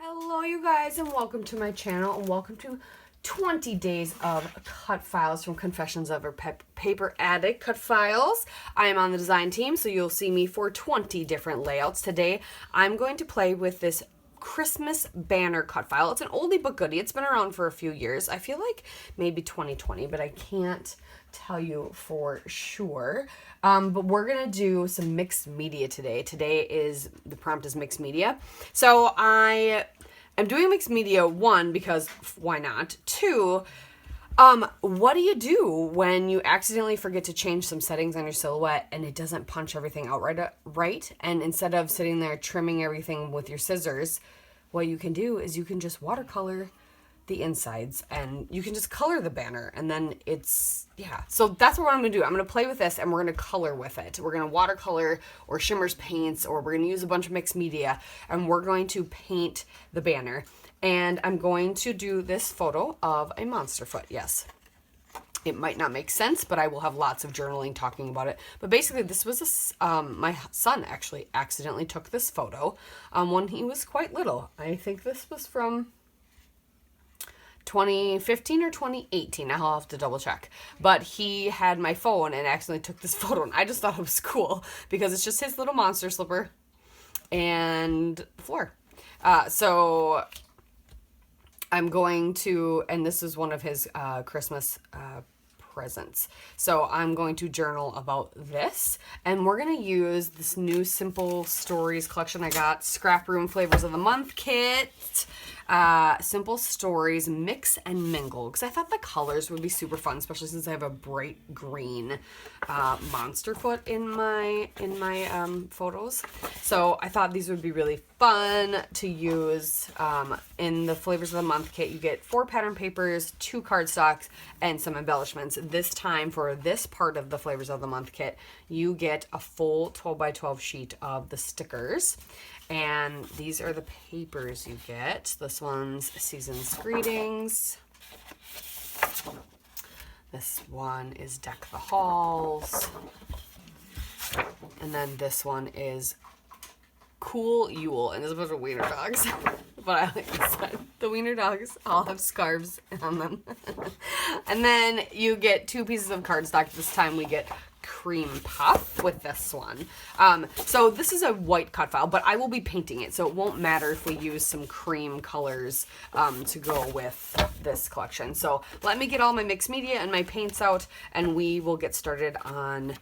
Hello you guys and welcome to my channel and welcome to 20 days of cut files from Confessions of a Paper Addict cut files. I am on the design team, so you'll see me for 20 different layouts. Today I'm going to play with this Christmas banner cut file. It's an oldie but goodie. It's been around for a few years. I feel like maybe 2020, but I can't tell you for sure. But we're gonna do some mixed media today. The prompt is mixed media. So I am doing mixed media, one, because why not? Two, what do you do when you accidentally forget to change some settings on your silhouette and it doesn't punch everything out right? And instead of sitting there trimming everything with your scissors, what you can do is you can just watercolor the insides and you can just color the banner, and then so that's what I'm gonna do. I'm gonna play with this and we're gonna color with it. We're gonna watercolor or shimmers paints, or we're gonna use a bunch of mixed media and we're going to paint the banner. And I'm going to do this photo of a monster foot. Yes, it might not make sense, but I will have lots of journaling talking about it. But basically, this was my son actually accidentally took this photo when he was quite little. I think this was from 2015 or 2018. I'll have to double check. But he had my phone and accidentally took this photo, and I just thought it was cool because it's just his little monster slipper and the floor. So I'm going to, and this is one of his Christmas presents. So I'm going to journal about this, and we're going to use this new Simple Stories collection I got, Scrap Room Flavors of the Month kit. Simple Stories Mix and Mingle, because I thought the colors would be super fun, especially since I have a bright green monster foot in my photos. So I thought these would be really fun to use. In the Flavors of the Month kit, you get 4 pattern papers, 2 cardstocks, and some embellishments. This time, for this part of the Flavors of the Month kit, you get a full 12 by 12 sheet of the stickers. And these are the papers you get. This one's Season's Greetings. This one is Deck the Halls. And then this one is Cool Yule. And there's a bunch of wiener dogs. But I like this one. The wiener dogs all have scarves on them. And then you get 2 pieces of cardstock. This time we get Cream Puff with this one. So this is a white cut file, but I will be painting it, so it won't matter if we use some cream colors to go with this collection. So let me get all my mixed media and my paints out, and we will get started on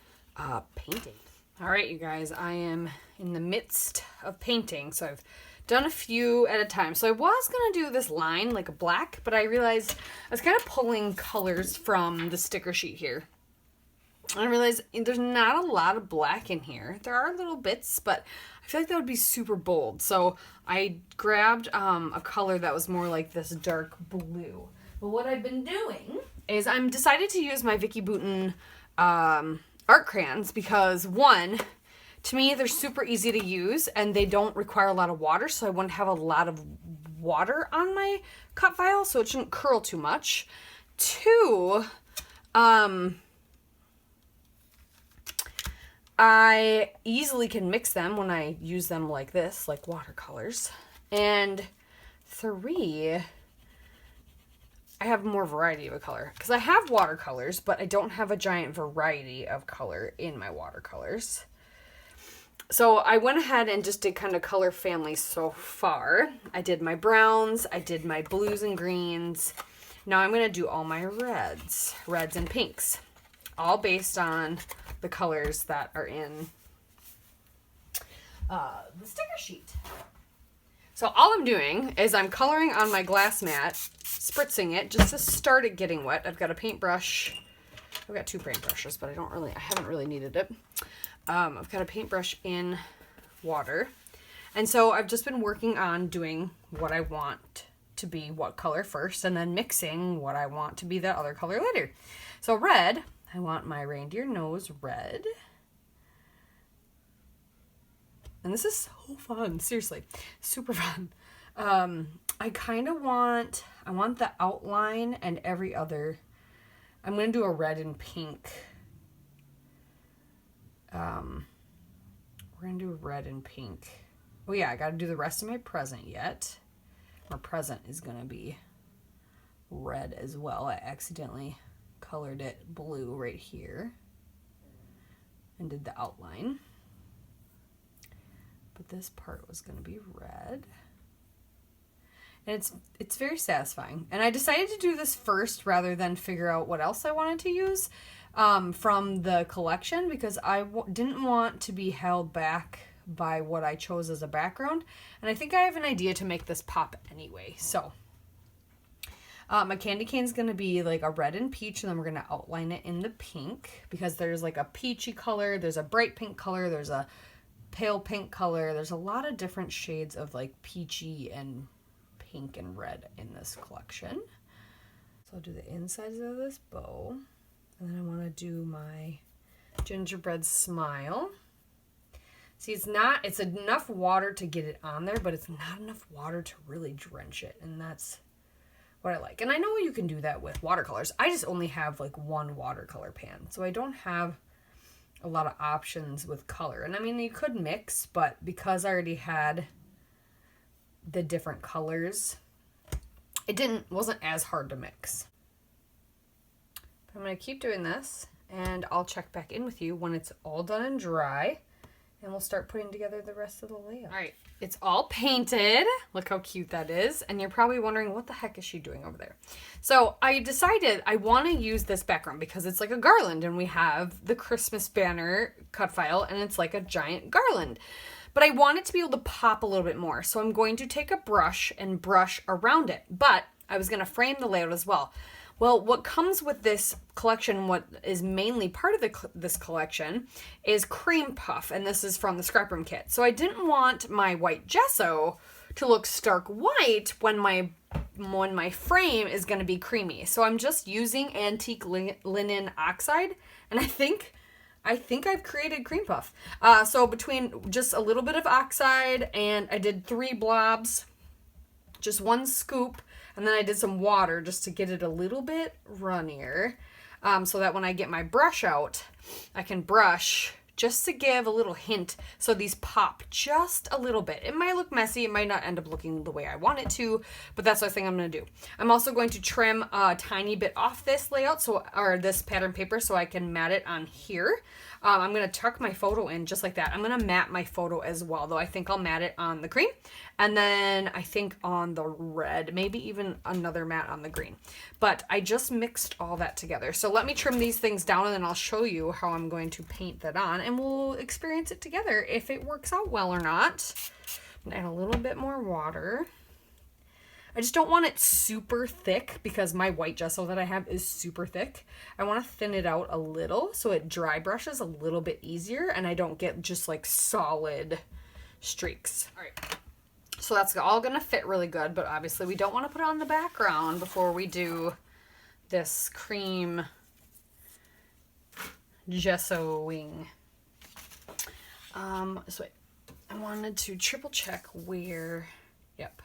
painting. All right, you guys, I am in the midst of painting, so I've done a few at a time. So I was gonna do this line like a black, but I realized I was kind of pulling colors from the sticker sheet here. I realized there's not a lot of black in here. There are little bits, but I feel like that would be super bold. So I grabbed a color that was more like this dark blue. But what I've been doing is I'm decided to use my Vicki Boutin art crayons because, one, to me they're super easy to use and they don't require a lot of water, so I wouldn't have a lot of water on my cut file, so it shouldn't curl too much. Two, I easily can mix them when I use them like this, like watercolors. And 3, I have more variety of a color. Because I have watercolors, but I don't have a giant variety of color in my watercolors. So I went ahead and just did kind of color families so far. I did my browns, I did my blues and greens. Now I'm going to do all my reds and pinks. All based on the colors that are in the sticker sheet. So all I'm doing is I'm coloring on my glass mat, spritzing it just to start it getting wet. I've got a paintbrush. I've got 2 paintbrushes, but I haven't really needed it. I've got a paintbrush in water. And so I've just been working on doing what I want to be what color first, and then mixing what I want to be that other color later. So red, I want my reindeer nose red. And this is so fun, seriously, super fun. I kind of want, the outline and every other, I'm going to do a red and pink. We're going to do red and pink. Oh yeah, I got to do the rest of my present yet. or present is going to be red as well. I accidentally colored it blue right here and did the outline. But this part was going to be red. And it's very satisfying. And I decided to do this first rather than figure out what else I wanted to use from the collection, because I didn't want to be held back by what I chose as a background. And I think I have an idea to make this pop anyway. So my candy cane is going to be like a red and peach, and then we're going to outline it in the pink, because there's like a peachy color, there's a bright pink color, there's a pale pink color. There's a lot of different shades of like peachy and pink and red in this collection. So I'll do the insides of this bow, and then I want to do my gingerbread smile. See, it's enough water to get it on there, but it's not enough water to really drench it, and that's what I like. And I know you can do that with watercolors. I just only have like one watercolor pan, so I don't have a lot of options with color. And I mean, you could mix, but because I already had the different colors, it wasn't as hard to mix. But I'm going to keep doing this, and I'll check back in with you when it's all done and dry, and we'll start putting together the rest of the layout. All right, it's all painted. Look how cute that is. And you're probably wondering, what the heck is she doing over there? So I decided I want to use this background because it's like a garland, and we have the Christmas banner cut file, and it's like a giant garland. But I want it to be able to pop a little bit more. So I'm going to take a brush and brush around it. But I was going to frame the layout as well. Well, what comes with this collection, what is mainly part of this collection, is cream puff, and this is from the scrap room kit. So I didn't want my white gesso to look stark white when my frame is going to be creamy. So I'm just using antique linen oxide, and I think I've created cream puff. So between just a little bit of oxide, and I did 3 blobs, just 1 scoop, and then I did some water just to get it a little bit runnier, so that when I get my brush out, I can brush just to give a little hint so these pop just a little bit. It might look messy, it might not end up looking the way I want it to, but that's what I think I'm going to do. I'm also going to trim a tiny bit off this layout, or this pattern paper, so I can mat it on here. I'm going to tuck my photo in just like that. I'm going to mat my photo as well, though I think I'll mat it on the cream, and then I think on the red, maybe even another mat on the green. But I just mixed all that together. So let me trim these things down, and then I'll show you how I'm going to paint that on, and we'll experience it together if it works out well or not. Add a little bit more water. I just don't want it super thick because my white gesso that I have is super thick. I want to thin it out a little so it dry brushes a little bit easier and I don't get just like solid streaks. All right, so that's all going to fit really good, but obviously we don't want to put it on the background before we do this cream gessoing. So I wanted to triple check where, yep.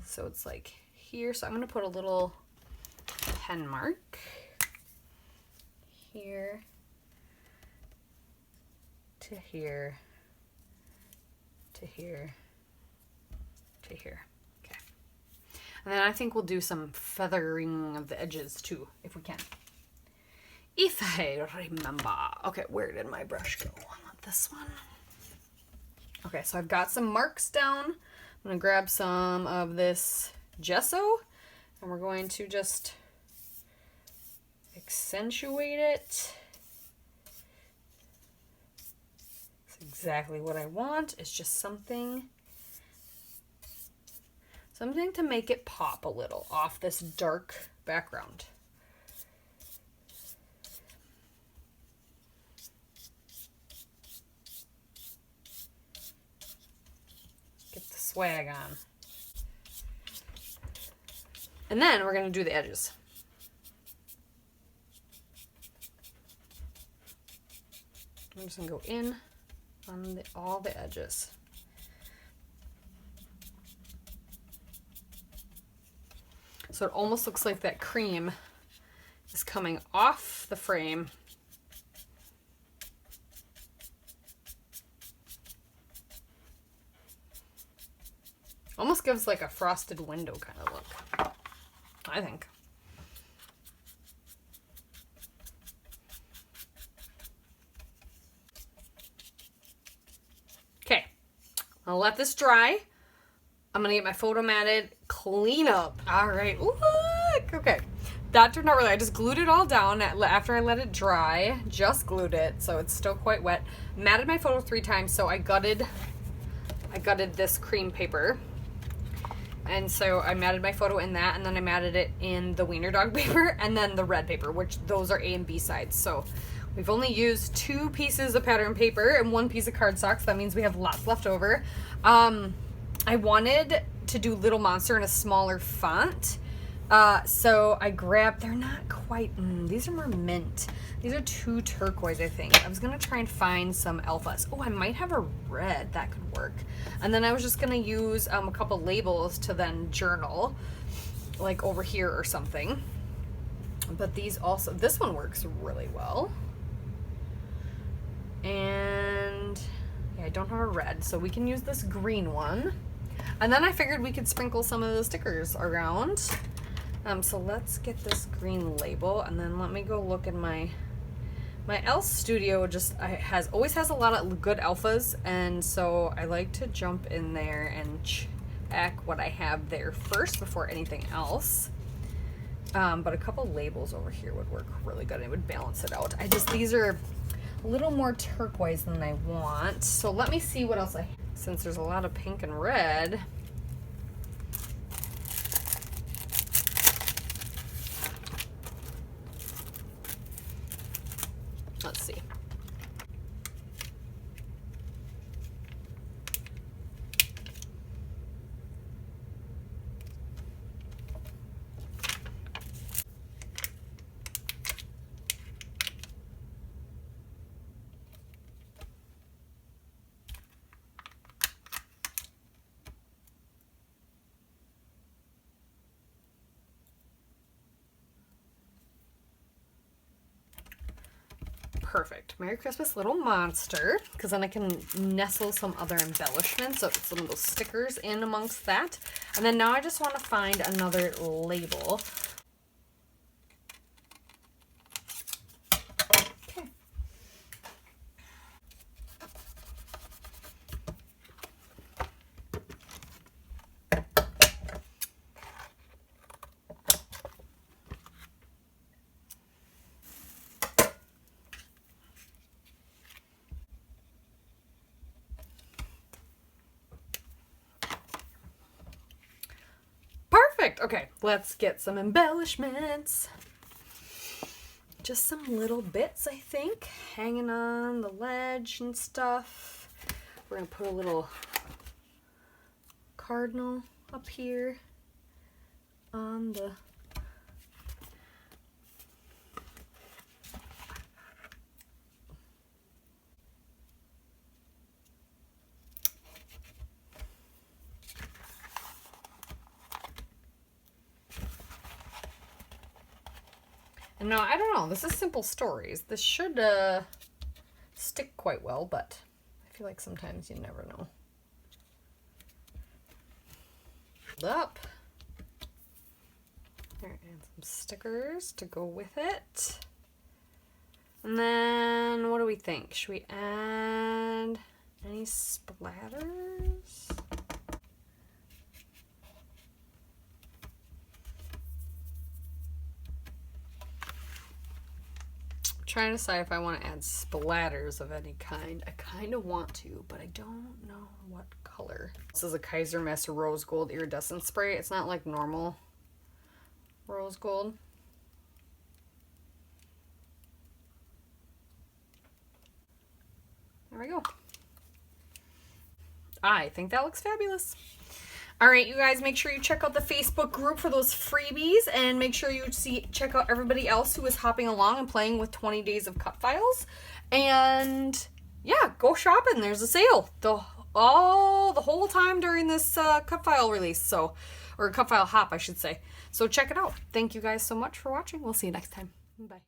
So it's like here. So I'm going to put a little pen mark here to here to here to here. Okay. And then I think we'll do some feathering of the edges too, if we can. If I remember. Okay, where did my brush go? Not this one. Okay, so I've got some marks down. I'm going to grab some of this gesso, and we're going to just accentuate it. That's exactly what I want. It's just something to make it pop a little off this dark background. Swag on. And then we're going to do the edges. I'm just going to go in on all the edges. So it almost looks like that cream is coming off the frame Almost gives like a frosted window kind of look, I think. Okay, I'll let this dry. I'm gonna get my photo matted clean up. All right, look, okay. That turned out really, I just glued it all down after I let it dry, just glued it, so it's still quite wet. Matted my photo 3 times, so I gutted this cream paper. And so I matted my photo in that, and then I matted it in the wiener dog paper, and then the red paper, which those are A and B sides. So we've only used 2 pieces of pattern paper and 1 piece of cardstock, so that means we have lots left over. I wanted to do Little Monster in a smaller font, so I grabbed, they're not quite, these are more mint. These are too turquoise, I think. I was gonna try and find some alphas. Oh, I might have a red, that could work. And then I was just gonna use a couple labels to then journal, like over here or something. But these also, this one works really well. And yeah, I don't have a red, so we can use this green one. And then I figured we could sprinkle some of the stickers around. So let's get this green label, and then let me go look in my Else Studio. Just always has a lot of good alphas, and so I like to jump in there and check what I have there first before anything else. But a couple labels over here would work really good. It would balance it out. These are a little more turquoise than I want. So let me see what else since there's a lot of pink and red. Let's see. Perfect. Merry Christmas, Little Monster, because then I can nestle some other embellishments, so some of those stickers in amongst that. And then now I just want to find another label. Okay. Okay, let's get some embellishments. Just some little bits, I think, hanging on the ledge and stuff. We're gonna put a little cardinal up here on the No, I don't know. This is Simple Stories. This should stick quite well, but I feel like sometimes you never know. Up. There, and some stickers to go with it. And then, what do we think? Should we add any splatters? Trying to decide if I want to add splatters of any kind. I kind of want to, but I don't know what color. This is a Kaiser Master Rose Gold Iridescent Spray. It's not like normal rose gold. There we go. I think that looks fabulous. All right, you guys, make sure you check out the Facebook group for those freebies, and make sure you check out everybody else who is hopping along and playing with 20 days of Cutfiles. And yeah, go shopping. There's a sale the whole time during this Cutfile release, or Cutfile hop, I should say. So check it out. Thank you guys so much for watching. We'll see you next time. Bye.